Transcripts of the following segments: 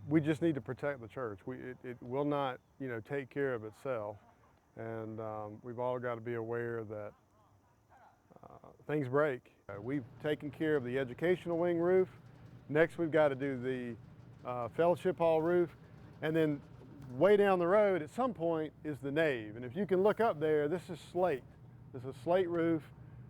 we just need to protect the church. It will not, take care of itself. And we've all got to be aware that things break. We've taken care of the educational wing roof. Next, we've got to do the fellowship hall roof. And then way down the road, at some point, is the nave. And if you can look up there, this is slate. This is a slate roof,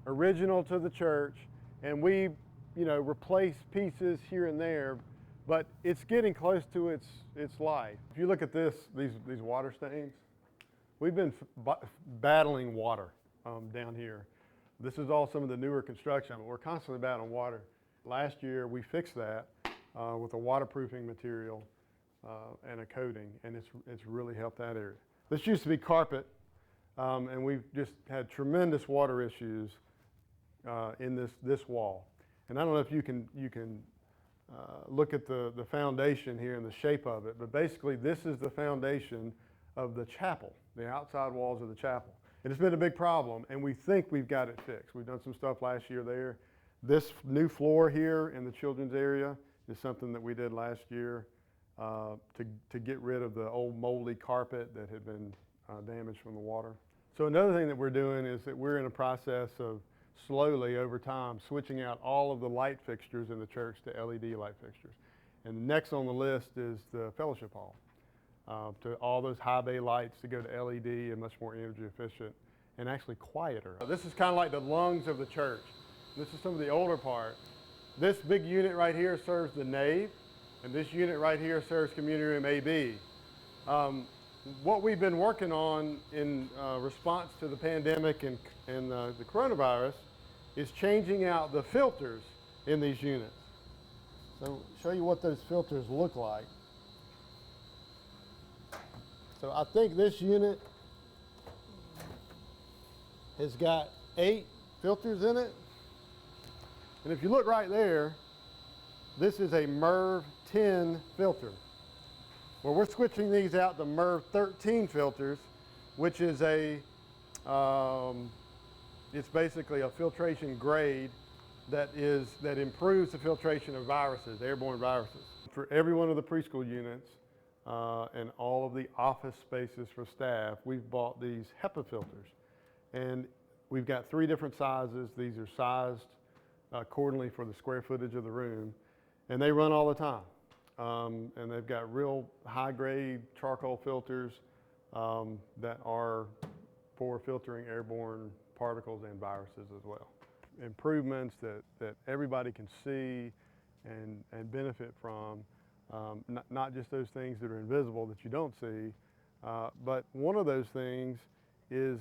original to the church. And we, replaced pieces here and there, but it's getting close to its life. If you look at these water stains, we've been battling water down here. This is all some of the newer construction, but we're constantly battling water. Last year, we fixed that with a waterproofing material and a coating, and it's really helped that area. This used to be carpet, and we've just had tremendous water issues in this wall. And I don't know if you can look at the foundation here and the shape of it, but basically this is the foundation of the chapel, the outside walls of the chapel. And it's been a big problem, and we think we've got it fixed. We've done some stuff last year there. This new floor here in the children's area is something that we did last year to get rid of the old moldy carpet that had been damaged from the water. So another thing that we're doing is that we're in a process of slowly over time switching out all of the light fixtures in the church to LED light fixtures. And next on the list is the fellowship hall. To all those high bay lights to go to LED and much more energy efficient and actually quieter. This is kind of like the lungs of the church. This is some of the older part. This big unit right here serves the nave, and this unit right here serves community room AB. What we've been working on in response to the pandemic and the coronavirus is changing out the filters in these units. So show you what those filters look like. So I think this unit has got 8 filters in it. And if you look right there, this is a MERV 10 filter. Well, we're switching these out to MERV 13 filters, which is it's basically a filtration grade that improves the filtration of viruses, airborne viruses. For every one of the preschool units, and all of the office spaces for staff, we've bought these HEPA filters. And we've got 3 different sizes. These are sized accordingly for the square footage of the room. And they run all the time. And they've got real high-grade charcoal filters that are for filtering airborne particles and viruses as well. Improvements that everybody can see and benefit from. Not just those things that are invisible that you don't see, but one of those things is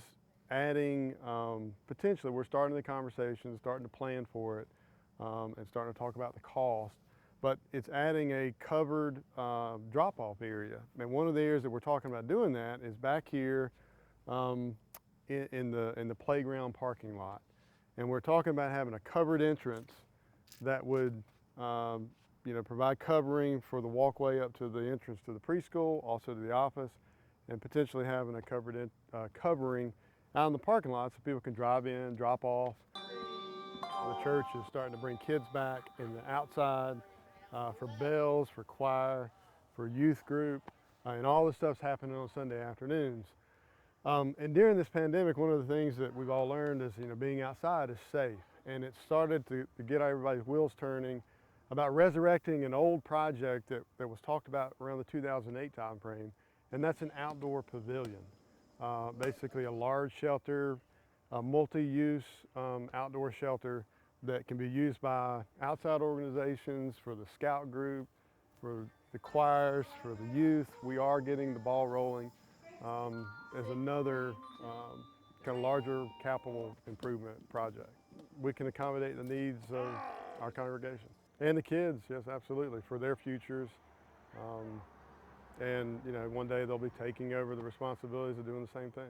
adding, potentially, we're starting the conversation, starting to plan for it, and starting to talk about the cost, but it's adding a covered drop-off area. And one of the areas that we're talking about doing that is back here in the playground parking lot. And we're talking about having a covered entrance that would provide covering for the walkway up to the entrance to the preschool, also to the office, and potentially having a covering out in the parking lot so people can drive in, drop off. The church is starting to bring kids back in the outside for bells, for choir, for youth group, and all this stuff's happening on Sunday afternoons. And during this pandemic, one of the things that we've all learned is, being outside is safe. And it started to get everybody's wheels turning about resurrecting an old project that was talked about around the 2008 timeframe, and that's an outdoor pavilion. Basically a large shelter, a multi-use outdoor shelter that can be used by outside organizations, for the scout group, for the choirs, for the youth. We are getting the ball rolling as another kind of larger capital improvement project. We can accommodate the needs of our congregation. And the kids, yes, absolutely, for their futures. And one day they'll be taking over the responsibilities of doing the same thing.